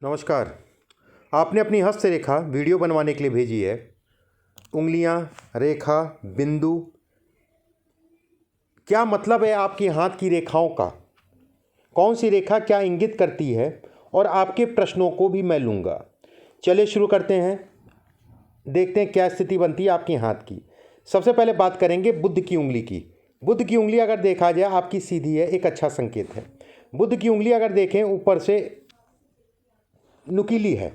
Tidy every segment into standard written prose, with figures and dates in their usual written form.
नमस्कार। आपने अपनी हस्तरेखा वीडियो बनवाने के लिए भेजी है। उंगलियां, रेखा, बिंदु, क्या मतलब है आपके हाथ की रेखाओं का? कौन सी रेखा क्या इंगित करती है? और आपके प्रश्नों को भी मैं लूँगा। चलिए शुरू करते हैं। देखते हैं क्या स्थिति बनती है आपके हाथ की। सबसे पहले बात करेंगे बुध की उंगली की। बुध की उंगली अगर देखा जाए आपकी सीधी है, एक अच्छा संकेत है। बुध की उंगली अगर देखें ऊपर से नुकीली है।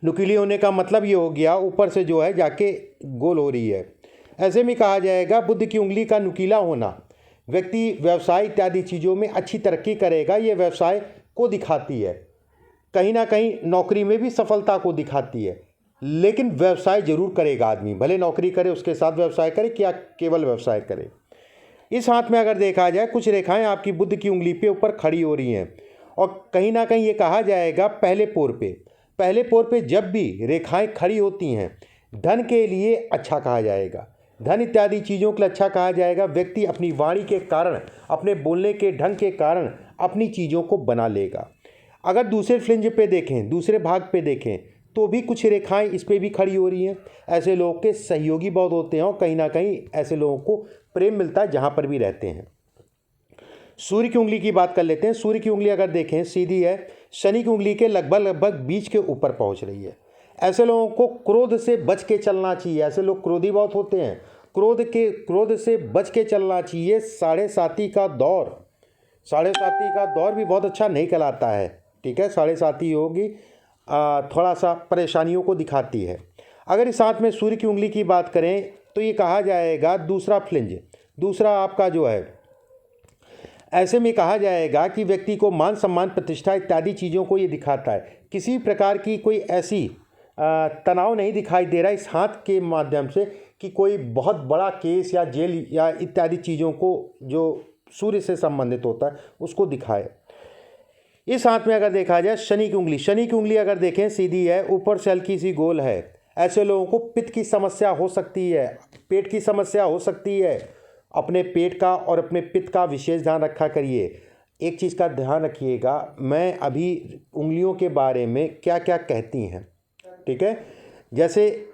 नुकीली होने का मतलब ये हो गया ऊपर से जो है जाके गोल हो रही है। ऐसे में कहा जाएगा बुध की उंगली का नुकीला होना व्यक्ति व्यवसाय इत्यादि चीज़ों में अच्छी तरक्की करेगा। ये व्यवसाय को दिखाती है, कहीं ना कहीं नौकरी में भी सफलता को दिखाती है। लेकिन व्यवसाय जरूर करेगा आदमी, भले नौकरी करे उसके साथ व्यवसाय करे, क्या केवल व्यवसाय करे। इस हाथ में अगर देखा जाए कुछ रेखाएं आपकी बुध की उंगली पे ऊपर खड़ी हो रही हैं और कहीं ना कहीं ये कहा जाएगा पहले पोर पे जब भी रेखाएं खड़ी होती हैं धन के लिए अच्छा कहा जाएगा, धन इत्यादि चीज़ों के लिए अच्छा कहा जाएगा। व्यक्ति अपनी वाणी के कारण, अपने बोलने के ढंग के कारण अपनी चीज़ों को बना लेगा। अगर दूसरे फ्लिंज पे देखें, दूसरे भाग पे देखें तो भी कुछ रेखाएं इस पे भी खड़ी हो रही हैं। ऐसे लोगों के सहयोगी बहुत होते हैं और कहीं ना कहीं ऐसे लोगों को प्रेम मिलता है जहाँ पर भी रहते हैं। सूर्य की उंगली की बात कर लेते हैं। सूर्य की उंगली अगर देखें सीधी है, शनि की उंगली के लगभग बीच के ऊपर पहुंच रही है। ऐसे लोगों को क्रोध से बच के चलना चाहिए। ऐसे लोग क्रोधी बहुत होते हैं, क्रोध से बच के चलना चाहिए। साढ़े साथी का दौर भी बहुत अच्छा नहीं कहलाता है। ठीक है, साढ़े साथी होगी थोड़ा सा परेशानियों को दिखाती है। अगर इस हाथ में सूर्य की उंगली की बात करें तो ये कहा जाएगा दूसरा फ्लिंज, दूसरा आपका जो है, ऐसे में कहा जाएगा कि व्यक्ति को मान सम्मान प्रतिष्ठा इत्यादि चीज़ों को ये दिखाता है। किसी प्रकार की कोई ऐसी तनाव नहीं दिखाई दे रहा इस हाथ के माध्यम से कि कोई बहुत बड़ा केस या जेल या इत्यादि चीज़ों को जो सूर्य से संबंधित होता है उसको दिखाए। इस हाथ में अगर देखा जाए शनि की उंगली अगर देखें सीधी है, ऊपर से हल्की सी गोल है। ऐसे लोगों को पित्त की समस्या हो सकती है, पेट की समस्या हो सकती है। अपने पेट का और अपने पित्त का विशेष ध्यान रखा करिए। एक चीज़ का ध्यान रखिएगा, मैं अभी उंगलियों के बारे में क्या क्या कहती हैं, ठीक है। जैसे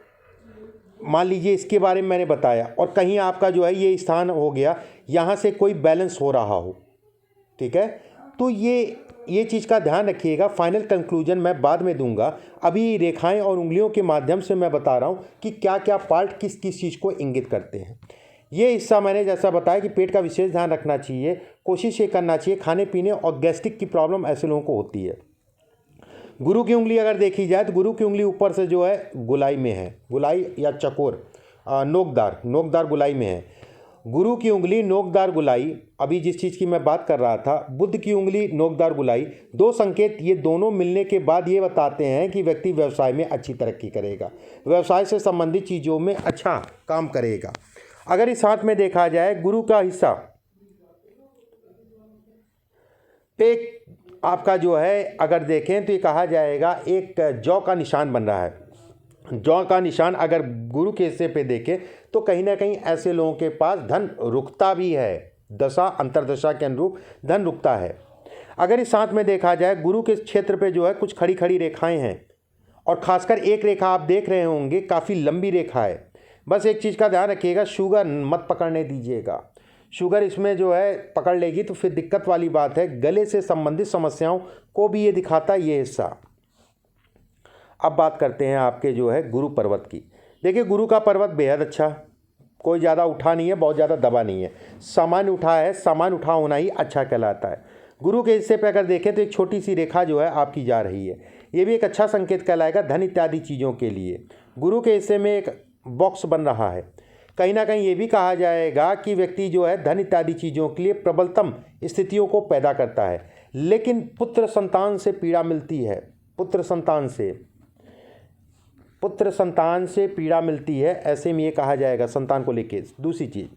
मान लीजिए इसके बारे में मैंने बताया और कहीं आपका जो है ये स्थान हो गया, यहाँ से कोई बैलेंस हो रहा हो, ठीक है, तो ये चीज़ का ध्यान रखिएगा। फाइनल कंक्लूजन मैं बाद में दूंगा। अभी रेखाएं और उंगलियों के माध्यम से मैं बता रहा हूँ कि क्या क्या पार्ट किस किस चीज़ को इंगित करते हैं। ये हिस्सा मैंने जैसा बताया कि पेट का विशेष ध्यान रखना चाहिए, कोशिश ये करना चाहिए। खाने पीने और गैस्ट्रिक की प्रॉब्लम ऐसे लोगों को होती है। गुरु की उंगली अगर देखी जाए तो गुरु की उंगली ऊपर से जो है गुलाई में है, गुलाई या चकोर नोकदार गुलाई में है। गुरु की उंगली नोकदार गुलाई, अभी जिस चीज़ की मैं बात कर रहा था, बुध की उंगली नोकदार गुलाई, दो संकेत ये दोनों मिलने के बाद ये बताते हैं कि व्यक्ति व्यवसाय में अच्छी तरक्की करेगा, व्यवसाय से संबंधित चीज़ों में अच्छा काम करेगा। अगर इस हाथ में देखा जाए गुरु का हिस्सा पे आपका जो है अगर देखें तो ये कहा जाएगा एक जौ का निशान बन रहा है। जौ का निशान अगर गुरु के हिस्से पे देखें तो कहीं ना कहीं ऐसे लोगों के पास धन रुकता भी है, दशा अंतरदशा के अनुरूप धन रुकता है। अगर इस हाथ में देखा जाए गुरु के क्षेत्र पे जो है कुछ खड़ी खड़ी रेखाएं हैं और खासकर एक रेखा आप देख रहे होंगे काफ़ी लंबी रेखा है। बस एक चीज़ का ध्यान रखिएगा, शुगर मत पकड़ने दीजिएगा। शुगर इसमें जो है पकड़ लेगी तो फिर दिक्कत वाली बात है। गले से संबंधित समस्याओं को भी ये दिखाता है ये हिस्सा। अब बात करते हैं आपके जो है गुरु पर्वत की। देखिए गुरु का पर्वत बेहद अच्छा, कोई ज़्यादा उठा नहीं है, बहुत ज़्यादा दबा नहीं है, सामान्य उठा है। सामान्य उठा होना ही अच्छा कहलाता है। गुरु के हिस्से पे अगर देखें तो एक छोटी सी रेखा जो है आपकी जा रही है, ये भी एक अच्छा संकेत कहलाएगा धन इत्यादि चीज़ों के लिए। गुरु के हिस्से में एक बॉक्स बन रहा है, कहीं ना कहीं ये भी कहा जाएगा कि व्यक्ति जो है धन इत्यादि चीज़ों के लिए प्रबलतम स्थितियों को पैदा करता है। लेकिन पुत्र संतान से पीड़ा मिलती है, पुत्र संतान से पीड़ा मिलती है। ऐसे में ये कहा जाएगा संतान को लेके। दूसरी चीज़,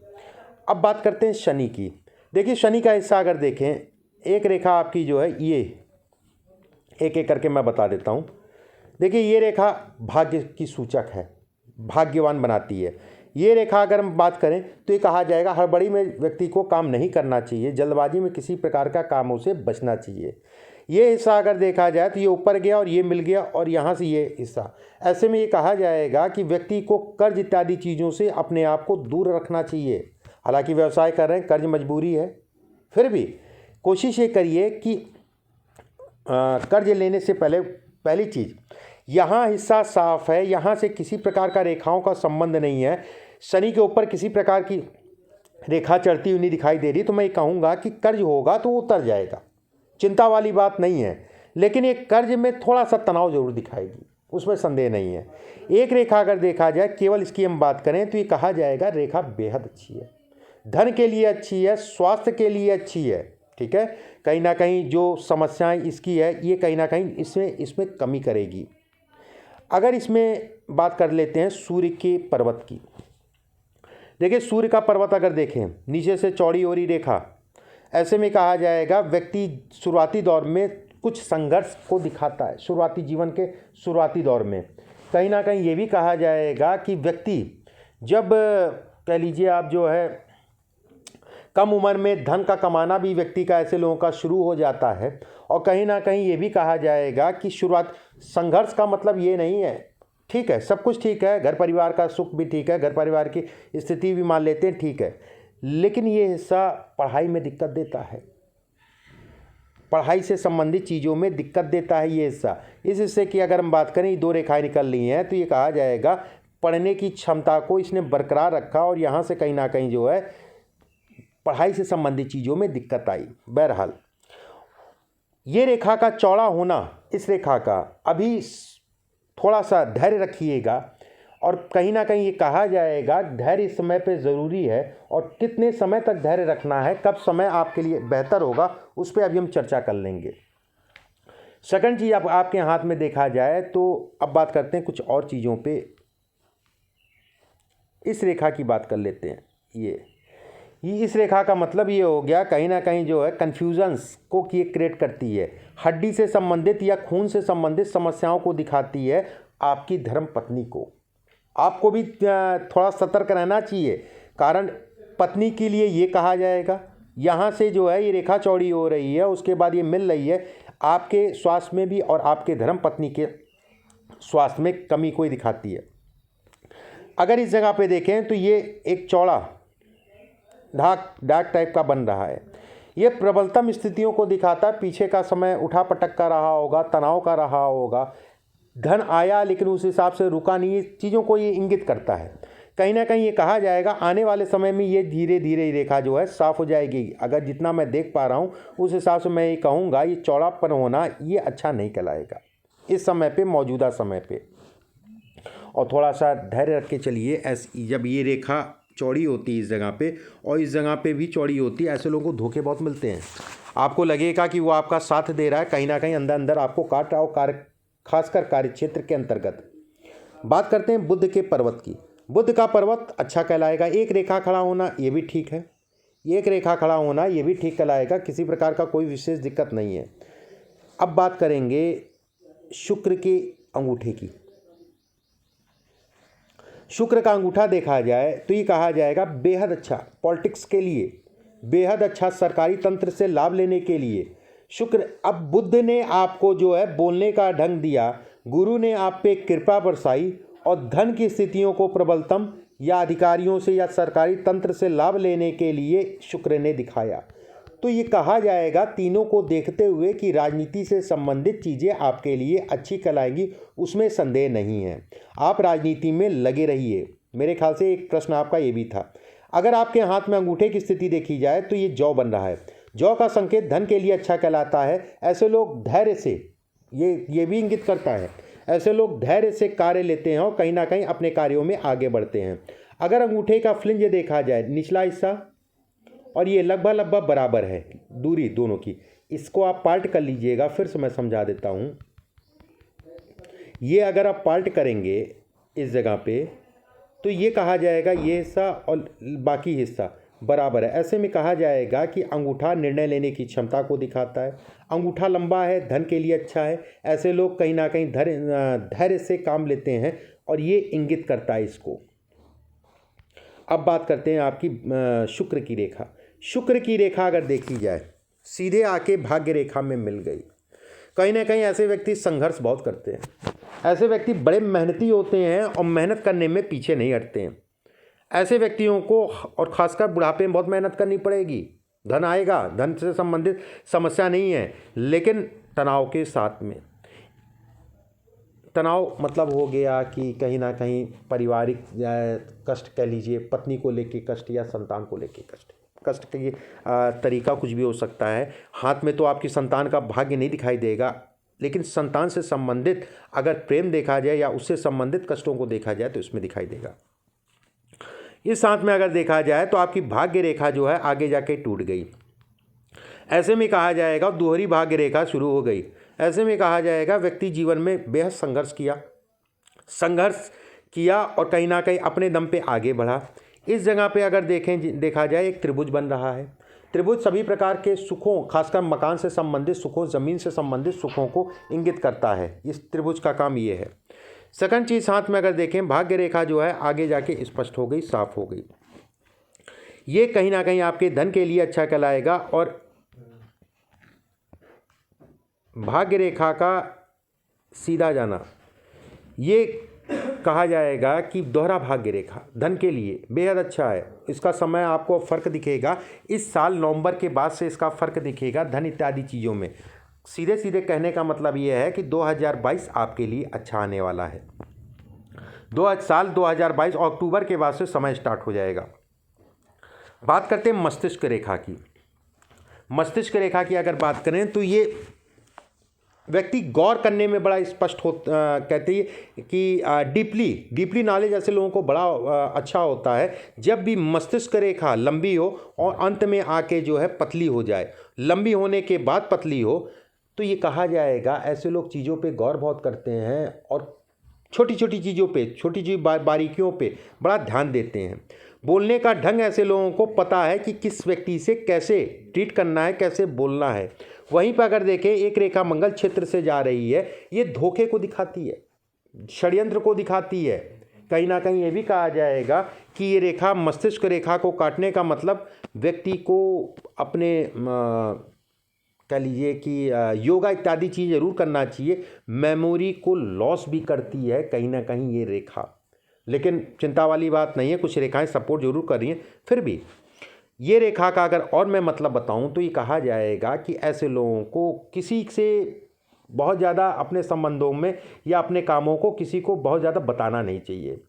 अब बात करते हैं शनि की। देखिए शनि का हिस्सा अगर देखें, एक रेखा आपकी जो है ये एक एक करके मैं बता देता हूँ। देखिए ये रेखा भाग्य की सूचक है, भाग्यवान बनाती है। ये रेखा अगर हम बात करें तो ये कहा जाएगा हड़बड़ी में व्यक्ति को काम नहीं करना चाहिए, जल्दबाजी में किसी प्रकार का कामों से बचना चाहिए। ये हिस्सा अगर देखा जाए तो ये ऊपर गया और ये मिल गया और यहाँ से ये हिस्सा, ऐसे में ये कहा जाएगा कि व्यक्ति को कर्ज इत्यादि चीज़ों से अपने आप को दूर रखना चाहिए। हालांकि व्यवसाय कर रहे हैं, कर्ज मजबूरी है, फिर भी कोशिश ये करिए कि कर्ज लेने से पहली चीज़, यहाँ हिस्सा साफ है, यहाँ से किसी प्रकार का रेखाओं का संबंध नहीं है, शनि के ऊपर किसी प्रकार की रेखा चढ़ती हुई नहीं दिखाई दे रही, तो मैं कहूँगा कि कर्ज होगा तो वो उतर जाएगा, चिंता वाली बात नहीं है। लेकिन ये कर्ज में थोड़ा सा तनाव जरूर दिखाएगी, उसमें संदेह नहीं है। एक रेखा अगर देखा जाए, केवल इसकी हम बात करें तो ये कहा जाएगा रेखा बेहद अच्छी है, धन के लिए अच्छी है, स्वास्थ्य के लिए अच्छी है, ठीक है। कहीं ना कहीं जो समस्याएं इसकी है ये कहीं ना कहीं इसमें कमी करेगी। अगर इसमें बात कर लेते हैं सूर्य के पर्वत की, देखिए सूर्य का पर्वत अगर देखें नीचे से चौड़ी ओरी रेखा, ऐसे में कहा जाएगा व्यक्ति शुरुआती दौर में कुछ संघर्ष को दिखाता है। शुरुआती जीवन के शुरुआती दौर में कहीं ना कहीं ये भी कहा जाएगा कि व्यक्ति जब कह लीजिए आप जो है कम उम्र में धन का कमाना भी व्यक्ति का ऐसे लोगों का शुरू हो जाता है। और कहीं ना कहीं ये भी कहा जाएगा कि शुरुआत संघर्ष का मतलब ये नहीं है, ठीक है सब कुछ ठीक है, घर परिवार का सुख भी ठीक है, घर परिवार की स्थिति भी मान लेते हैं ठीक है, लेकिन ये हिस्सा पढ़ाई में दिक्कत देता है, पढ़ाई से संबंधित चीज़ों में दिक्कत देता है ये हिस्सा। इस हिस्से की अगर हम बात करें, ये दो रेखाएं निकल रही हैं तो ये कहा जाएगा पढ़ने की क्षमता को इसने बरकरार रखा और यहाँ से कहीं ना कहीं जो है पढ़ाई से संबंधित चीज़ों में दिक्कत आई। बहरहाल ये रेखा का चौड़ा होना, इस रेखा का अभी थोड़ा सा धैर्य रखिएगा और कहीं ना कहीं ये कहा जाएगा धैर्य इस समय पे ज़रूरी है। और कितने समय तक धैर्य रखना है, कब समय आपके लिए बेहतर होगा, उस पर अभी हम चर्चा कर लेंगे। सेकंड चीज़ आपके हाथ में देखा जाए तो अब बात करते हैं कुछ और चीज़ों पे। इस रेखा की बात कर लेते हैं। ये इस रेखा का मतलब ये हो गया कहीं ना कहीं जो है कन्फ्यूजन्स को ये क्रिएट करती है, हड्डी से संबंधित या खून से संबंधित समस्याओं को दिखाती है आपकी धर्म पत्नी को। आपको भी थोड़ा सतर्क रहना चाहिए, कारण पत्नी के लिए ये कहा जाएगा यहाँ से जो है ये रेखा चौड़ी हो रही है, उसके बाद ये मिल रही है आपके स्वास्थ्य में भी और आपके धर्म पत्नी के स्वास्थ्य में कमी को दिखाती है। अगर इस जगह पे देखें तो ये एक चौड़ा डार्क टाइप का बन रहा है, ये प्रबलतम स्थितियों को दिखाता है। पीछे का समय उठा पटक का रहा होगा, तनाव का रहा होगा, धन आया लेकिन उस हिसाब से रुका नहीं, चीज़ों को ये इंगित करता है। कहीं ना कहीं ये कहा जाएगा आने वाले समय में ये धीरे धीरे रेखा जो है साफ हो जाएगी। अगर जितना मैं देख पा रहा हूँ उस हिसाब से मैं ये कहूँगा ये चौड़ापन होना ये अच्छा नहीं कहलाएगा इस समय पे, मौजूदा समय पे। और थोड़ा सा धैर्य रख के चलिए। ऐसी जब ये रेखा चौड़ी होती है इस जगह पे और इस जगह पे भी चौड़ी होती है, ऐसे लोगों को धोखे बहुत मिलते हैं। आपको लगेगा कि वो आपका साथ दे रहा है, कहीं ना कहीं अंदर अंदर आपको काट रहा हो, खासकर कार्य क्षेत्र के अंतर्गत। बात करते हैं बुध के पर्वत की। बुध का पर्वत अच्छा कहलाएगा। एक रेखा खड़ा होना ये भी ठीक है, एक रेखा खड़ा होना ये भी ठीक कहलाएगा, किसी प्रकार का कोई विशेष दिक्कत नहीं है। अब बात करेंगे शुक्र के अंगूठे की। शुक्र का अंगूठा देखा जाए तो ये कहा जाएगा बेहद अच्छा पॉलिटिक्स के लिए, बेहद अच्छा सरकारी तंत्र से लाभ लेने के लिए। शुक्र, अब बुध ने आपको जो है बोलने का ढंग दिया, गुरु ने आप पे कृपा बरसाई और धन की स्थितियों को प्रबलतम या अधिकारियों से या सरकारी तंत्र से लाभ लेने के लिए शुक्र ने दिखाया। तो ये कहा जाएगा तीनों को देखते हुए कि राजनीति से संबंधित चीज़ें आपके लिए अच्छी कहलाएंगी, उसमें संदेह नहीं है। आप राजनीति में लगे रहिए। मेरे ख्याल से एक प्रश्न आपका ये भी था। अगर आपके हाथ में अंगूठे की स्थिति देखी जाए तो ये जौ बन रहा है। जौ का संकेत धन के लिए अच्छा कहलाता है। ऐसे लोग धैर्य से, ये भी इंगित करता है, ऐसे लोग धैर्य से कार्य लेते हैं और कहीं ना कहीं अपने कार्यों में आगे बढ़ते हैं। अगर अंगूठे का फ्लिंज देखा जाए, निचला हिस्सा और ये लगभग बराबर है दूरी दोनों की, इसको आप पाल्ट कर लीजिएगा। फिर से मैं समझा देता हूँ। ये अगर आप पाल्ट करेंगे इस जगह पे तो ये कहा जाएगा ये हिस्सा और बाकी हिस्सा बराबर है। ऐसे में कहा जाएगा कि अंगूठा निर्णय लेने की क्षमता को दिखाता है। अंगूठा लंबा है, धन के लिए अच्छा है। ऐसे लोग कहीं ना कहीं धैर्य से काम लेते हैं और ये इंगित करता है इसको। अब बात करते हैं आपकी शुक्र की रेखा। शुक्र की रेखा अगर देखी जाए, सीधे आके भाग्य रेखा में मिल गई कहीं ना कहीं ऐसे व्यक्ति संघर्ष बहुत करते हैं। ऐसे व्यक्ति बड़े मेहनती होते हैं और मेहनत करने में पीछे नहीं हटते हैं। ऐसे व्यक्तियों को और ख़ासकर बुढ़ापे में बहुत मेहनत करनी पड़ेगी। धन आएगा, धन से संबंधित समस्या नहीं है, लेकिन तनाव के साथ में। तनाव मतलब हो गया कि कहीं ना कहीं पारिवारिक कष्ट कह लीजिए, पत्नी को लेके कष्ट या संतान को लेके कष्ट। कष्ट का ये तरीका कुछ भी हो सकता है। हाथ में तो आपकी संतान का भाग्य नहीं दिखाई देगा, लेकिन संतान से संबंधित अगर प्रेम देखा जाए या उससे संबंधित कष्टों को देखा जाए तो इसमें दिखाई देगा। इस साथ में अगर देखा जाए तो आपकी भाग्य रेखा जो है आगे जाके टूट गई। ऐसे में कहा जाएगा दोहरी भाग्य रेखा शुरू हो गई। ऐसे में कहा जाएगा व्यक्ति जीवन में बेहद संघर्ष किया और कहीं ना कहीं अपने दम पे आगे बढ़ा। इस जगह पे अगर देखा जाए एक त्रिभुज बन रहा है। त्रिभुज सभी प्रकार के सुखों, खासकर मकान से संबंधित सुखों, ज़मीन से संबंधित सुखों को इंगित करता है। इस त्रिभुज का काम ये है। सेकंड चीज़ साथ में अगर देखें, भाग्य रेखा जो है आगे जाके स्पष्ट हो गई, साफ हो गई। ये कहीं ना कहीं आपके धन के लिए अच्छा कहलाएगा। और भाग्य रेखा का सीधा जाना, ये कहा जाएगा कि दोहरा भाग्य रेखा धन के लिए बेहद अच्छा है। इसका समय आपको फ़र्क दिखेगा, इस साल नवंबर के बाद से इसका फ़र्क दिखेगा धन इत्यादि चीज़ों में। सीधे सीधे कहने का मतलब ये है कि 2022 आपके लिए अच्छा आने वाला है। साल 2022 अक्टूबर के बाद से समय स्टार्ट हो जाएगा। बात करते हैं मस्तिष्क रेखा की। मस्तिष्क रेखा की अगर बात करें तो ये व्यक्ति गौर करने में बड़ा स्पष्ट कहते हैं कि डीपली नॉलेज ऐसे लोगों को बड़ा अच्छा होता है जब भी मस्तिष्क रेखा लंबी हो और अंत में आके जो है पतली हो जाए। लंबी होने के बाद पतली हो तो ये कहा जाएगा ऐसे लोग चीज़ों पे गौर बहुत करते हैं और छोटी छोटी चीज़ों पे, छोटी छोटी बारीकियों पे बड़ा ध्यान देते हैं। बोलने का ढंग ऐसे लोगों को पता है कि किस व्यक्ति से कैसे ट्रीट करना है, कैसे बोलना है। वहीं पर अगर देखें एक रेखा मंगल क्षेत्र से जा रही है, ये धोखे को दिखाती है, षड्यंत्र को दिखाती है। कहीं ना कहीं ये भी कहा जाएगा कि ये रेखा मस्तिष्क रेखा को काटने का मतलब व्यक्ति को अपने कह लीजिए कि योगा इत्यादि चीज़ जरूर करना चाहिए। मेमोरी को लॉस भी करती है कहीं ना कहीं ये रेखा, लेकिन चिंता वाली बात नहीं है, कुछ रेखाएं सपोर्ट जरूर कर रही हैं। फिर भी ये रेखा का अगर और मैं मतलब बताऊं तो ये कहा जाएगा कि ऐसे लोगों को किसी से बहुत ज़्यादा अपने संबंधों में या अपने कामों को किसी को बहुत ज़्यादा बताना नहीं चाहिए,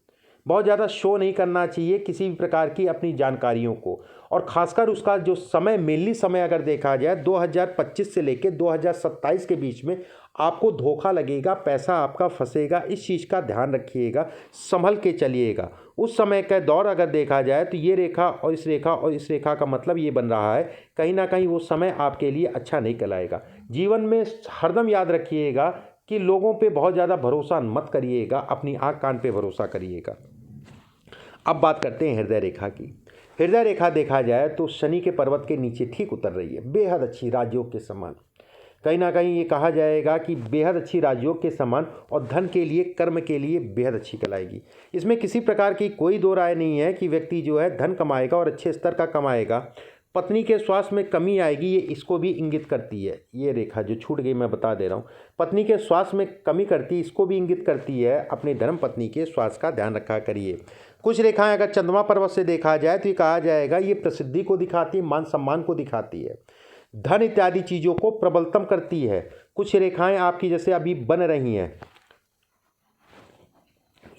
बहुत ज़्यादा शो नहीं करना चाहिए किसी भी प्रकार की अपनी जानकारियों को। और ख़ासकर उसका जो समय, मेनली समय अगर देखा जाए 2025 से लेकर 2027 के बीच में आपको धोखा लगेगा, पैसा आपका फंसेगा। इस चीज़ का ध्यान रखिएगा, संभल के चलिएगा। उस समय का दौर अगर देखा जाए तो ये रेखा और इस रेखा और इस रेखा का मतलब ये बन रहा है कहीं ना कहीं वो समय आपके लिए अच्छा नहीं कहलाएगा। जीवन में हरदम याद रखिएगा कि लोगों पे बहुत ज़्यादा भरोसा मत करिएगा, अपनी आँख कान पे भरोसा करिएगा। अब बात करते हैं हृदय रेखा की। हृदय रेखा देखा जाए तो शनि के पर्वत के नीचे ठीक उतर रही है, बेहद अच्छी, राजयोग के समान। कहीं ना कहीं ये कहा जाएगा कि बेहद अच्छी राजयोग के समान और धन के लिए, कर्म के लिए बेहद अच्छी कहलाएगी। इसमें किसी प्रकार की कोई दो राय नहीं है कि व्यक्ति जो है धन कमाएगा और अच्छे स्तर का कमाएगा। पत्नी के स्वास्थ्य में कमी आएगी, ये इसको भी इंगित करती है। ये रेखा जो छूट गई मैं बता दे रहा हूँ, पत्नी के स्वास्थ्य में कमी करती, इसको भी इंगित करती है। अपने धर्म पत्नी के स्वास्थ्य का ध्यान रखा करिए। कुछ रेखाएं अगर चंद्रमा पर्वत से देखा जाए तो ये कहा जाएगा ये प्रसिद्धि को दिखाती है, मान सम्मान को दिखाती है, धन इत्यादि चीज़ों को प्रबलतम करती है। कुछ रेखाएं आपकी जैसे अभी बन रही हैं,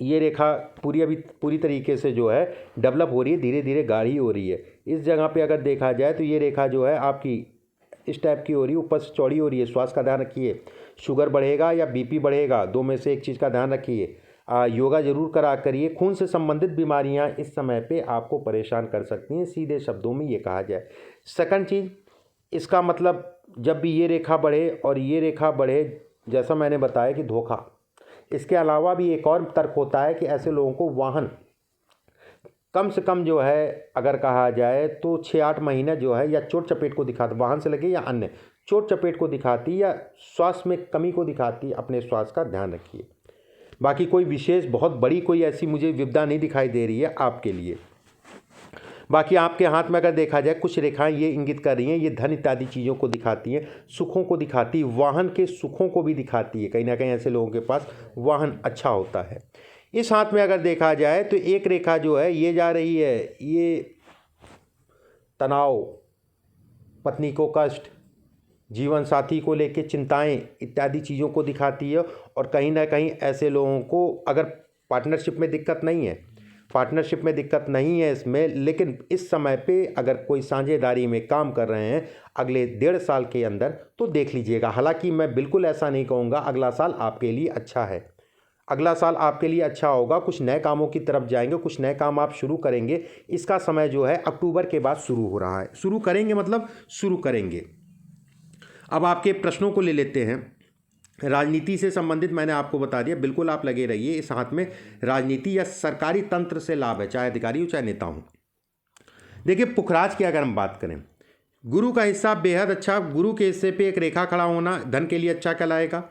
ये रेखा पूरी तरीके से जो है डेवलप हो रही है, धीरे धीरे गाढ़ी हो रही है। इस जगह पे अगर देखा जाए तो ये रेखा जो है आपकी इस टाइप की हो रही है, ऊपर से चौड़ी हो रही है। स्वास्थ्य का ध्यान रखिए, शुगर बढ़ेगा या बीपी बढ़ेगा, दो में से एक चीज़ का ध्यान रखिए। योगा जरूर करा करिए। खून से संबंधित बीमारियां इस समय पे आपको परेशान कर सकती हैं, सीधे शब्दों में ये कहा जाए। सेकंड चीज़, इसका मतलब जब भी ये रेखा बढ़े और ये रेखा बढ़े, जैसा मैंने बताया कि धोखा। इसके अलावा भी एक और तर्क होता है कि ऐसे लोगों को वाहन कम से कम जो है अगर कहा जाए तो 6-8 महीने जो है या चोट चपेट को दिखाती, वाहन से लगे या अन्य चोट चपेट को दिखाती या स्वास्थ्य में कमी को दिखाती। अपने स्वास्थ्य का ध्यान रखिए। बाकी कोई विशेष बहुत बड़ी कोई ऐसी मुझे विपदा नहीं दिखाई दे रही है आपके लिए। बाकी आपके हाथ में अगर देखा जाए कुछ रेखाएं ये इंगित कर रही हैं, ये धन इत्यादि चीज़ों को दिखाती हैं, सुखों को दिखाती, वाहन के सुखों को भी दिखाती है। कहीं ना कहीं ऐसे लोगों के पास वाहन अच्छा होता है। इस हाथ में अगर देखा जाए तो एक रेखा जो है ये जा रही है, ये तनाव, पत्नी को कष्ट, जीवन साथी को लेकर चिंताएं इत्यादि चीज़ों को दिखाती है। और कहीं ना कहीं ऐसे लोगों को अगर पार्टनरशिप में दिक्कत नहीं है, पार्टनरशिप में दिक्कत नहीं है इसमें, लेकिन इस समय पे अगर कोई साझेदारी में काम कर रहे हैं अगले 1.5 साल के अंदर तो देख लीजिएगा। हालांकि मैं बिल्कुल ऐसा नहीं कहूँगा, अगला साल आपके लिए अच्छा है, अगला साल आपके लिए अच्छा होगा। कुछ नए कामों की तरफ जाएंगे, कुछ नए काम आप शुरू करेंगे। इसका समय जो है अक्टूबर के बाद शुरू हो रहा है, शुरू करेंगे मतलब शुरू करेंगे। अब आपके प्रश्नों को ले लेते हैं। राजनीति से संबंधित मैंने आपको बता दिया, बिल्कुल आप लगे रहिए। इस हाथ में राजनीति या सरकारी तंत्र से लाभ है, चाहे अधिकारी हो चाहे नेता हो। देखिए पुखराज की अगर हम बात करें, गुरु का हिस्सा बेहद अच्छा, गुरु के हिस्से पे एक रेखा खड़ा होना धन के लिए अच्छा कहलाएगा।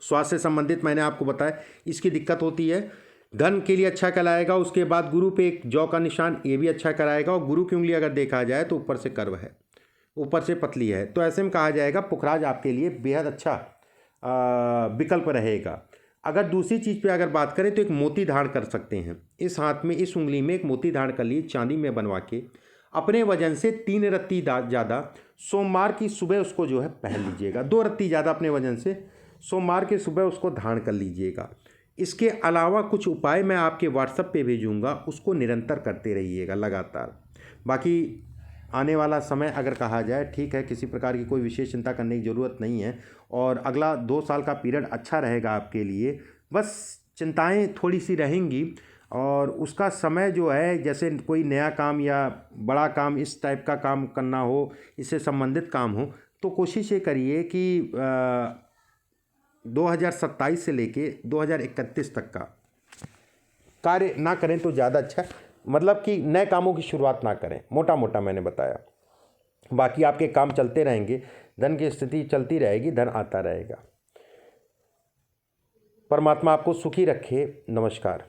स्वास्थ्य से संबंधित मैंने आपको बताया इसकी दिक्कत होती है, धन के लिए अच्छा कहलाएगा। उसके बाद गुरु पे एक जौ का निशान, ये भी अच्छा कराएगा। और गुरु की उंगली अगर देखा जाए तो ऊपर से कर्व है, ऊपर से पतली है, तो ऐसे में कहा जाएगा पुखराज आपके लिए बेहद अच्छा विकल्प रहेगा। अगर दूसरी चीज़ पे अगर बात करें तो एक मोती धारण कर सकते हैं। इस हाथ में, इस उंगली में एक मोती धारण कर लिए चांदी में बनवा के, अपने वजन से 3 रत्ती ज़्यादा सोमवार की सुबह उसको जो है पहन लीजिएगा। 2 रत्ती ज़्यादा अपने वजन से सोमवार के सुबह उसको धारण कर लीजिएगा। इसके अलावा कुछ उपाय मैं आपके व्हाट्सएप पे भेजूँगा, उसको निरंतर करते रहिएगा लगातार। बाकी आने वाला समय अगर कहा जाए ठीक है, किसी प्रकार की कोई विशेष चिंता करने की ज़रूरत नहीं है। और अगला 2 साल का पीरियड अच्छा रहेगा आपके लिए, बस चिंताएं थोड़ी सी रहेंगी। और उसका समय जो है, जैसे कोई नया काम या बड़ा काम, इस टाइप का काम करना हो, इससे संबंधित काम हो, तो कोशिश ये करिए कि 2027 से लेके 2031 तक का कार्य ना करें तो ज़्यादा अच्छा है। मतलब कि नए कामों की शुरुआत ना करें, मोटा मोटा मैंने बताया। बाकी आपके काम चलते रहेंगे, धन की स्थिति चलती रहेगी, धन आता रहेगा। परमात्मा आपको सुखी रखे। नमस्कार।